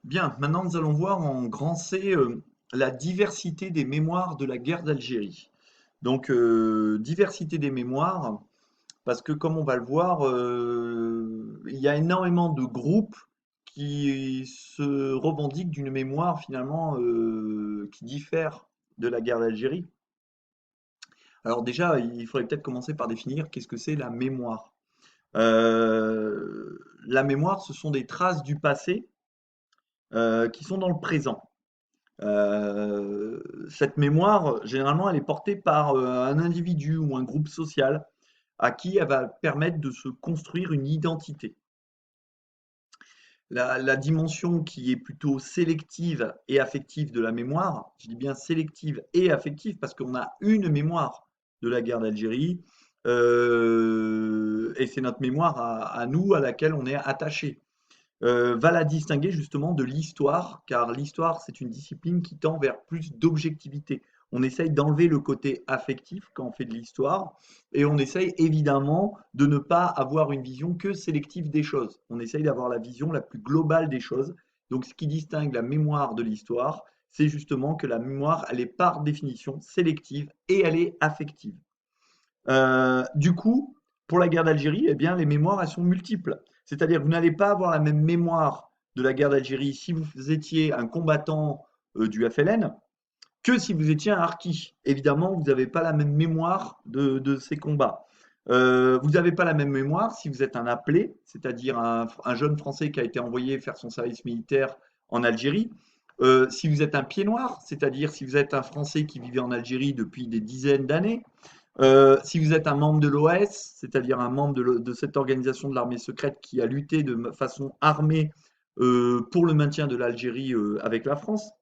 Bien, maintenant nous allons voir en grand C la diversité des mémoires de la guerre d'Algérie. Donc, diversité des mémoires, parce que comme on va le voir, il y a énormément de groupes qui se revendiquent d'une mémoire finalement qui diffère de la guerre d'Algérie. Alors déjà, il faudrait peut-être commencer par définir qu'est-ce que c'est la mémoire. La mémoire, ce sont des traces du passé qui sont dans le présent. Cette mémoire, généralement, elle est portée par un individu ou un groupe social à qui elle va permettre de se construire une identité. La dimension qui est plutôt sélective et affective de la mémoire, je dis bien sélective et affective parce qu'on a une mémoire de la guerre d'Algérie et c'est notre mémoire à nous à laquelle on est attaché. Va la distinguer justement de l'histoire, car l'histoire, c'est une discipline qui tend vers plus d'objectivité. On essaye d'enlever le côté affectif quand on fait de l'histoire, et on essaye évidemment de ne pas avoir une vision que sélective des choses. On essaye d'avoir la vision la plus globale des choses. Donc ce qui distingue la mémoire de l'histoire, c'est justement que la mémoire, elle est par définition sélective et elle est affective. Du coup, pour la guerre d'Algérie, eh bien, les mémoires, elles sont multiples. C'est-à-dire que vous n'allez pas avoir la même mémoire de la guerre d'Algérie si vous étiez un combattant du FLN que si vous étiez un harki. Évidemment, vous n'avez pas la même mémoire de ces combats. Vous n'avez pas la même mémoire si vous êtes un appelé, c'est-à-dire un jeune Français qui a été envoyé faire son service militaire en Algérie. Si vous êtes un pied noir, c'est-à-dire si vous êtes un Français qui vivait en Algérie depuis des dizaines d'années, si vous êtes un membre de l'OS, c'est-à-dire un membre de cette organisation de l'armée secrète qui a lutté de façon armée pour le maintien de l'Algérie avec la France.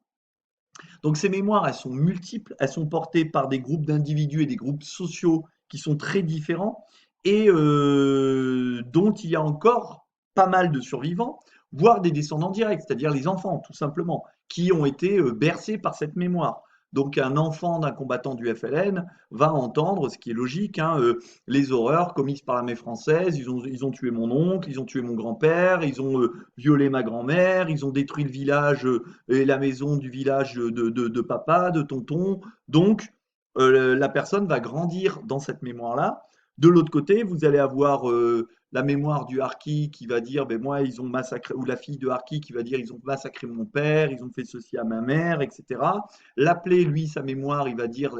Donc ces mémoires, elles sont multiples, elles sont portées par des groupes d'individus et des groupes sociaux qui sont très différents et dont il y a encore pas mal de survivants, voire des descendants directs, c'est-à-dire les enfants tout simplement, qui ont été bercés par cette mémoire. Donc un enfant d'un combattant du FLN va entendre, ce qui est logique, hein, les horreurs commises par l'armée française. Ils ont tué mon oncle, ils ont tué mon grand-père, ils ont violé ma grand-mère, ils ont détruit le village et la maison du village de papa, de tonton. Donc la personne va grandir dans cette mémoire-là. De l'autre côté, vous allez avoir la mémoire du harki qui va dire, ben moi, ils ont massacré, ou la fille de harki qui va dire, ils ont massacré mon père, ils ont fait ceci à ma mère, etc. L'appelé, lui, sa mémoire, il va dire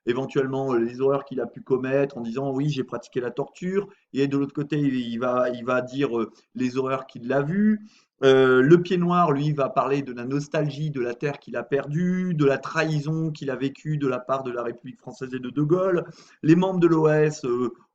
éventuellement les horreurs qu'il a pu commettre en disant, oui, j'ai pratiqué la torture. Et de l'autre côté, il va dire les horreurs qu'il a vues. Le pied noir, lui, va parler de la nostalgie de la terre qu'il a perdue, de la trahison qu'il a vécue de la part de la République française et de Gaulle. Les membres de l'OS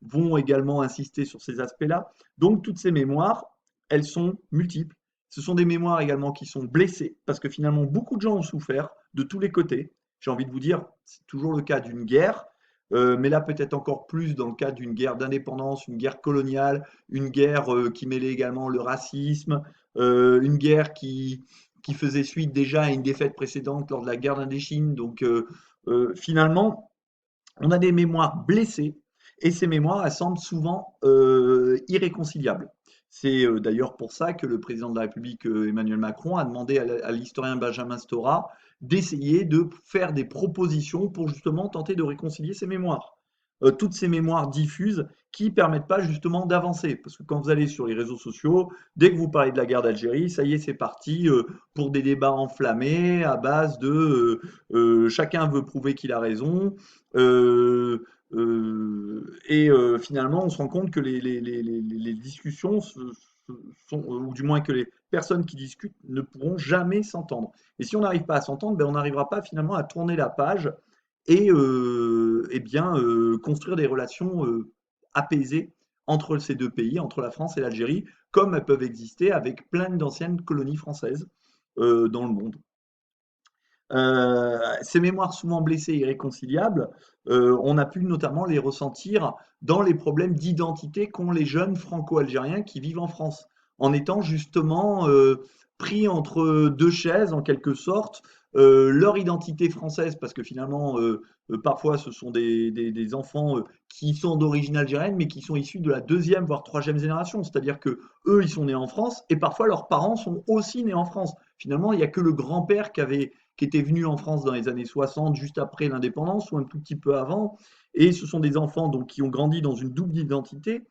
vont également insister sur ces aspects-là. Donc, toutes ces mémoires, elles sont multiples. Ce sont des mémoires également qui sont blessées, parce que finalement, beaucoup de gens ont souffert de tous les côtés. J'ai envie de vous dire, c'est toujours le cas d'une guerre, mais là peut-être encore plus dans le cas d'une guerre d'indépendance, une guerre coloniale, une guerre qui mêlait également le racisme, une guerre qui faisait suite déjà à une défaite précédente lors de la guerre d'Indochine. Donc finalement, on a des mémoires blessées et ces mémoires, elles semblent souvent irréconciliables. C'est d'ailleurs pour ça que le président de la République, Emmanuel Macron, a demandé à l'historien Benjamin Stora d'essayer de faire des propositions pour justement tenter de réconcilier ces mémoires. Toutes ces mémoires diffuses qui ne permettent pas justement d'avancer. Parce que quand vous allez sur les réseaux sociaux, dès que vous parlez de la guerre d'Algérie, ça y est, c'est parti pour des débats enflammés à base de chacun veut prouver qu'il a raison. Et finalement, on se rend compte que les discussions sont, ou du moins que les personnes qui discutent ne pourront jamais s'entendre. Et si on n'arrive pas à s'entendre, ben on n'arrivera pas finalement à tourner la page et bien construire des relations apaisées entre ces deux pays, entre la France et l'Algérie, comme elles peuvent exister avec plein d'anciennes colonies françaises dans le monde. Ces mémoires souvent blessées et irréconciliables, on a pu notamment les ressentir dans les problèmes d'identité qu'ont les jeunes franco-algériens qui vivent en France, en étant justement pris entre deux chaises en quelque sorte, leur identité française, parce que finalement, parfois ce sont des enfants qui sont d'origine algérienne, mais qui sont issus de la deuxième, voire troisième génération. C'est-à-dire que eux, ils sont nés en France, et parfois leurs parents sont aussi nés en France. Finalement, il n'y a que le grand-père qui était venu en France dans les années 60, juste après l'indépendance, ou un tout petit peu avant. Et ce sont des enfants donc, qui ont grandi dans une double identité,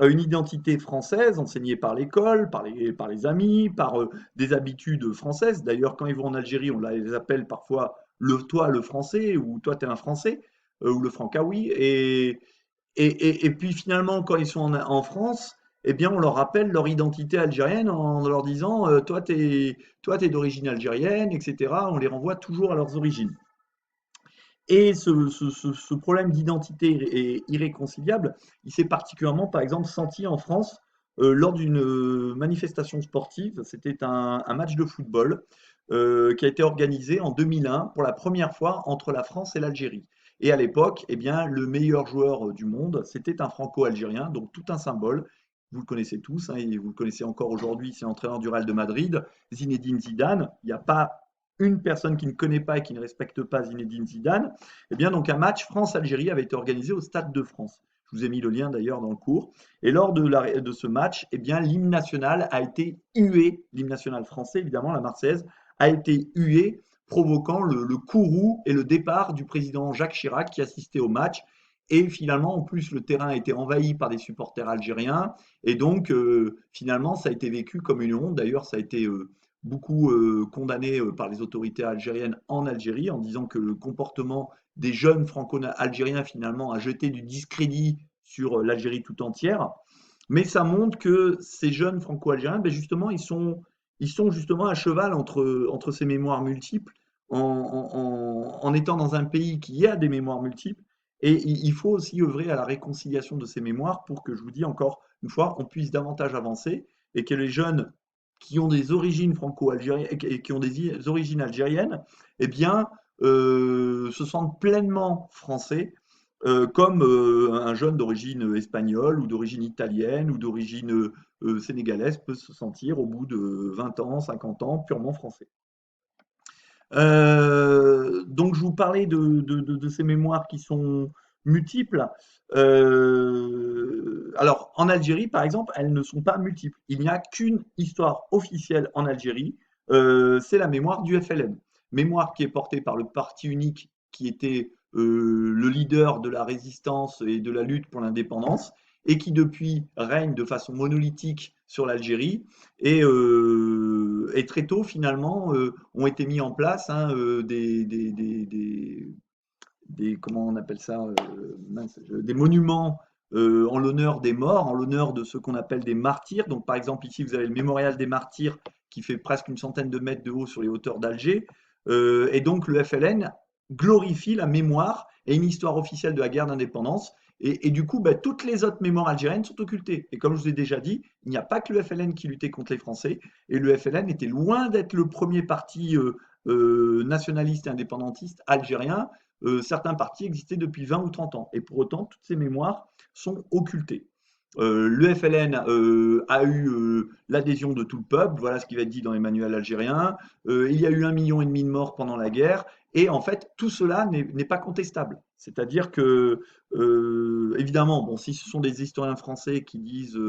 une identité française enseignée par l'école, par les amis, par des habitudes françaises. D'ailleurs, quand ils vont en Algérie, on les appelle parfois toi le français, ou toi tu es un français, ou le francaoui. Et puis finalement, quand ils sont en France, eh bien, on leur rappelle leur identité algérienne en leur disant toi, t'es d'origine algérienne, etc. On les renvoie toujours à leurs origines. Et ce problème d'identité irréconciliable, il s'est particulièrement, par exemple, senti en France lors d'une manifestation sportive. C'était un match de football qui a été organisé en 2001 pour la première fois entre la France et l'Algérie. Et à l'époque, eh bien, le meilleur joueur du monde, c'était un franco-algérien, donc tout un symbole. Vous le connaissez tous, hein, et vous le connaissez encore aujourd'hui, c'est l'entraîneur du Real de Madrid, Zinedine Zidane. Il n'y a pas une personne qui ne connaît pas et qui ne respecte pas Zinedine Zidane. Eh bien, donc un match France-Algérie avait été organisé au Stade de France. Je vous ai mis le lien d'ailleurs dans le cours. Et lors de ce match, eh bien, l'hymne national a été hué, l'hymne national français, évidemment, la Marseillaise, a été hué, provoquant le courroux et le départ du président Jacques Chirac qui assistait au match. Et finalement, en plus, le terrain a été envahi par des supporters algériens. Et donc, finalement, ça a été vécu comme une honte. D'ailleurs, ça a été beaucoup condamné par les autorités algériennes en Algérie en disant que le comportement des jeunes franco-algériens finalement a jeté du discrédit sur l'Algérie tout entière. Mais ça montre que ces jeunes franco-algériens, ben justement, ils sont justement à cheval entre ces mémoires multiples en étant dans un pays qui a des mémoires multiples. Et il faut aussi œuvrer à la réconciliation de ces mémoires pour que, je vous dis encore une fois, on puisse davantage avancer et que les jeunes qui ont des origines franco-algériennes et qui ont des origines algériennes, eh bien, se sentent pleinement français, comme un jeune d'origine espagnole ou d'origine italienne ou d'origine sénégalaise peut se sentir au bout de 20 ans, 50 ans, purement français. Donc, je vous parlais de ces mémoires qui sont multiples. Alors, en Algérie, par exemple, elles ne sont pas multiples. Il n'y a qu'une histoire officielle en Algérie, c'est la mémoire du FLN. Mémoire qui est portée par le parti unique qui était le leader de la résistance et de la lutte pour l'indépendance et qui depuis règne de façon monolithique sur l'Algérie et très tôt finalement ont été mis en place hein, comment on appelle ça mince, des monuments en l'honneur des morts, en l'honneur de ce qu'on appelle des martyrs. Donc par exemple ici vous avez le mémorial des martyrs qui fait presque une centaine de mètres de haut sur les hauteurs d'Alger. Et donc le FLN glorifie la mémoire et une histoire officielle de la guerre d'indépendance. Et du coup, bah, toutes les autres mémoires algériennes sont occultées. Et comme je vous ai déjà dit, il n'y a pas que le FLN qui luttait contre les Français. Et le FLN était loin d'être le premier parti nationaliste et indépendantiste algérien. Certains partis existaient depuis 20 ou 30 ans. Et pour autant, toutes ces mémoires sont occultées. Le FLN a eu l'adhésion de tout le peuple, voilà ce qui va être dit dans les manuels algériens. Il y a eu 1,5 million de morts pendant la guerre, et en fait, tout cela n'est pas contestable. C'est-à-dire que, évidemment, bon, si ce sont des historiens français qui disent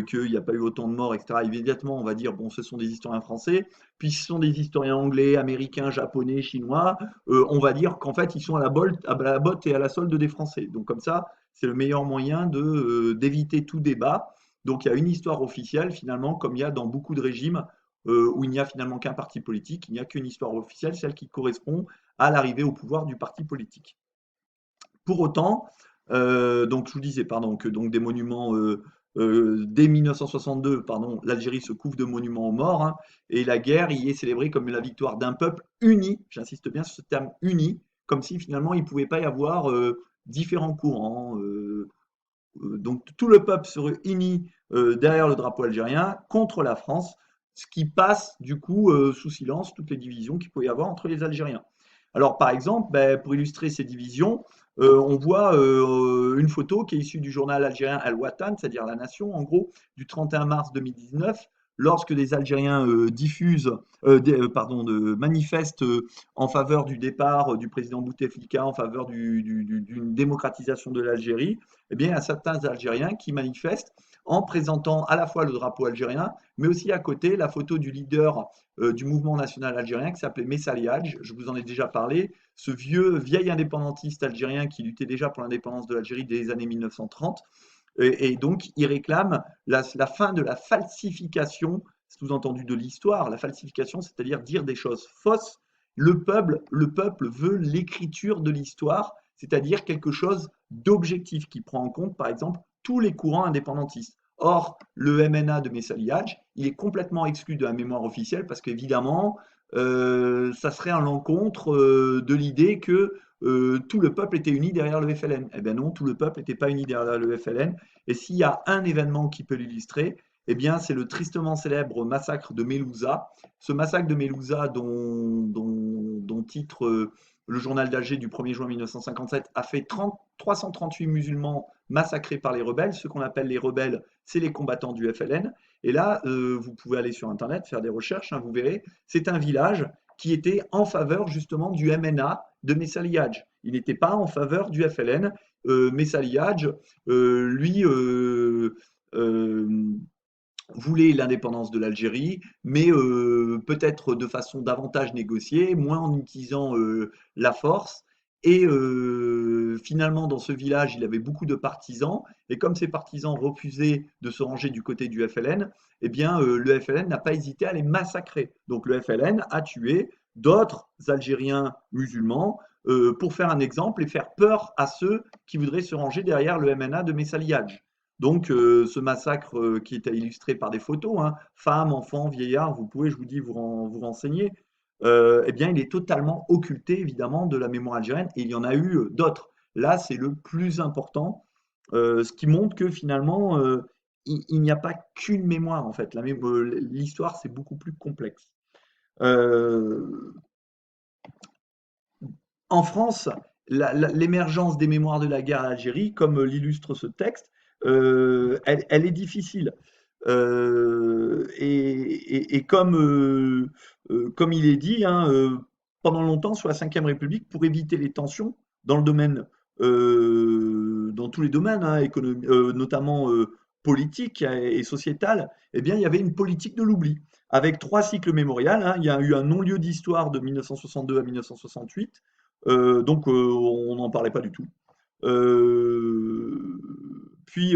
qu'il n'y a pas eu autant de morts, etc., immédiatement, on va dire, bon, ce sont des historiens français. Puis, ce sont des historiens anglais, américains, japonais, chinois. On va dire qu'en fait, ils sont à la botte et à la solde des Français. Donc, comme ça, c'est le meilleur moyen d'éviter tout débat. Donc il y a une histoire officielle finalement, comme il y a dans beaucoup de régimes où il n'y a finalement qu'un parti politique, il n'y a qu'une histoire officielle, celle qui correspond à l'arrivée au pouvoir du parti politique. Pour autant, donc je vous disais pardon, que donc des monuments dès 1962, pardon, l'Algérie se couvre de monuments aux morts, hein, et la guerre y est célébrée comme la victoire d'un peuple uni, j'insiste bien sur ce terme uni, comme si finalement il ne pouvait pas y avoir différents courants. Donc tout le peuple se réunit derrière le drapeau algérien contre la France, ce qui passe du coup sous silence toutes les divisions qu'il peut y avoir entre les Algériens. Alors par exemple, ben, pour illustrer ces divisions, on voit une photo qui est issue du journal algérien Al Watan, c'est-à-dire La Nation en gros, du 31 mars 2019, lorsque des Algériens manifestent en faveur du départ du président Bouteflika, en faveur d'une démocratisation de l'Algérie, eh bien, il y a certains Algériens qui manifestent en présentant à la fois le drapeau algérien, mais aussi à côté la photo du leader du mouvement national algérien qui s'appelait Messali Hadj. Je vous en ai déjà parlé. Ce vieil indépendantiste algérien qui luttait déjà pour l'indépendance de l'Algérie dès les années 1930. Et donc, il réclame la fin de la falsification, sous-entendu de l'histoire. La falsification, c'est-à-dire dire des choses fausses. Le peuple veut l'écriture de l'histoire, c'est-à-dire quelque chose d'objectif qui prend en compte, par exemple, tous les courants indépendantistes. Or, le MNA de Messali Hadj, il est complètement exclu de la mémoire officielle parce qu'évidemment, ça serait à l'encontre de l'idée que tout le peuple était uni derrière le FLN. Eh bien non, tout le peuple n'était pas uni derrière le FLN. Et s'il y a un événement qui peut l'illustrer, eh bien c'est le tristement célèbre massacre de Mélouza. Ce massacre de Mélouza, dont titre le journal d'Alger du 1er juin 1957, a fait 338 musulmans massacrés par les rebelles. Ce qu'on appelle les rebelles, c'est les combattants du FLN. Et là, vous pouvez aller sur Internet, faire des recherches, hein, vous verrez, c'est un village qui était en faveur justement du MNA de Messali Hadj. Il n'était pas en faveur du FLN. Messali Hadj, lui, voulait l'indépendance de l'Algérie, mais peut-être de façon davantage négociée, moins en utilisant la force. Et finalement, dans ce village, il avait beaucoup de partisans. Et comme ces partisans refusaient de se ranger du côté du FLN, eh bien, le FLN n'a pas hésité à les massacrer. Donc le FLN a tué d'autres Algériens musulmans pour faire un exemple et faire peur à ceux qui voudraient se ranger derrière le MNA de Messali Hadj. Donc, ce massacre qui était illustré par des photos, hein, femmes, enfants, vieillards, vous pouvez, je vous dis, vous renseigner, eh bien, il est totalement occulté, évidemment, de la mémoire algérienne, et il y en a eu d'autres. Là, c'est le plus important, ce qui montre que finalement, il n'y a pas qu'une mémoire, en fait. L'histoire, c'est beaucoup plus complexe. Euh, En France, l'émergence des mémoires de la guerre à l'Algérie, comme l'illustre ce texte, elle est difficile. Et comme il est dit, hein, pendant longtemps, sous la Ve République, pour éviter les tensions dans le domaine, dans tous les domaines, hein, notamment politique et sociétal, eh bien, il y avait une politique de l'oubli. Avec trois cycles mémorials, hein, il y a eu un non-lieu d'histoire de 1962 à 1968, donc on n'en parlait pas du tout. Puis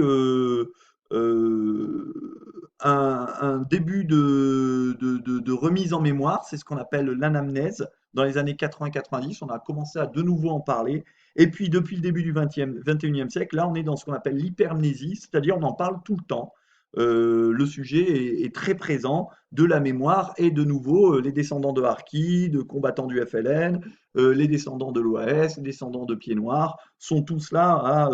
un début de remise en mémoire, c'est ce qu'on appelle l'anamnèse. Dans les années 80-90, on a commencé à de nouveau en parler. Et puis depuis le début du 21e siècle, là on est dans ce qu'on appelle l'hypermnésie, c'est-à-dire on en parle tout le temps. Le sujet est très présent de la mémoire et de nouveau les descendants de Harki, de combattants du FLN, les descendants de l'OAS, les descendants de Pieds Noirs, sont tous là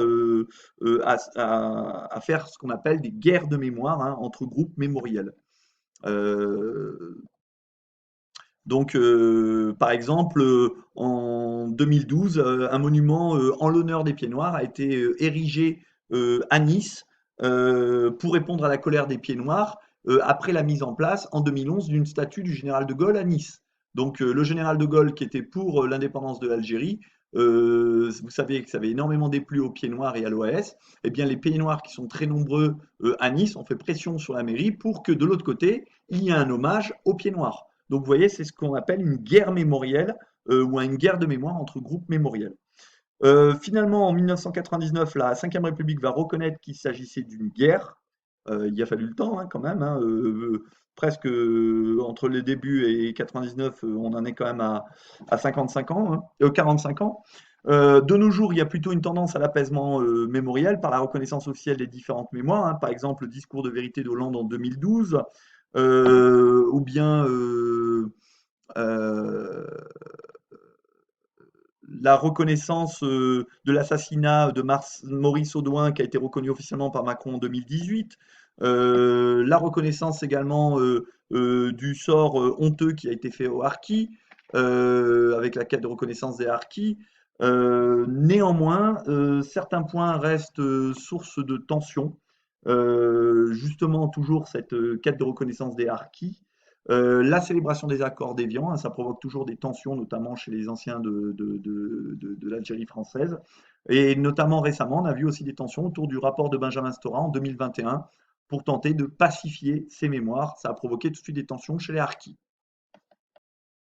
à faire ce qu'on appelle des guerres de mémoire, hein, entre groupes mémoriels. Euh, donc, par exemple, en 2012, un monument en l'honneur des Pieds Noirs a été érigé à Nice pour répondre à la colère des Pieds Noirs après la mise en place en 2011 d'une statue du général de Gaulle à Nice. Donc, le général de Gaulle qui était pour l'indépendance de l'Algérie, vous savez que ça avait énormément déplu aux Pieds Noirs et à l'OAS. Eh bien, les Pieds Noirs qui sont très nombreux à Nice ont fait pression sur la mairie pour que de l'autre côté, il y ait un hommage aux Pieds Noirs. Donc, vous voyez, c'est ce qu'on appelle une guerre mémorielle ou une guerre de mémoire entre groupes mémoriels. Finalement, en 1999, la Ve République va reconnaître qu'il s'agissait d'une guerre. Il a fallu le temps, hein, quand même, hein, presque entre les débuts et 99, on en est quand même à 55 ans, hein, 45 ans. De nos jours, il y a plutôt une tendance à l'apaisement mémoriel par la reconnaissance officielle des différentes mémoires, hein. Par exemple, le discours de vérité d'Hollande en 2012, ou bien euh, la reconnaissance de l'assassinat de Maurice Audouin qui a été reconnu officiellement par Macron en 2018, la reconnaissance également du sort honteux qui a été fait aux harkis, avec la quête de reconnaissance des harkis. Néanmoins, certains points restent source de tension. Justement, toujours cette quête de reconnaissance des harkis. La célébration des accords d'Évian, hein, ça provoque toujours des tensions, notamment chez les anciens de l'Algérie française. Et notamment récemment, on a vu aussi des tensions autour du rapport de Benjamin Stora en 2021 pour tenter de pacifier ses mémoires. Ça a provoqué tout de suite des tensions chez les harkis.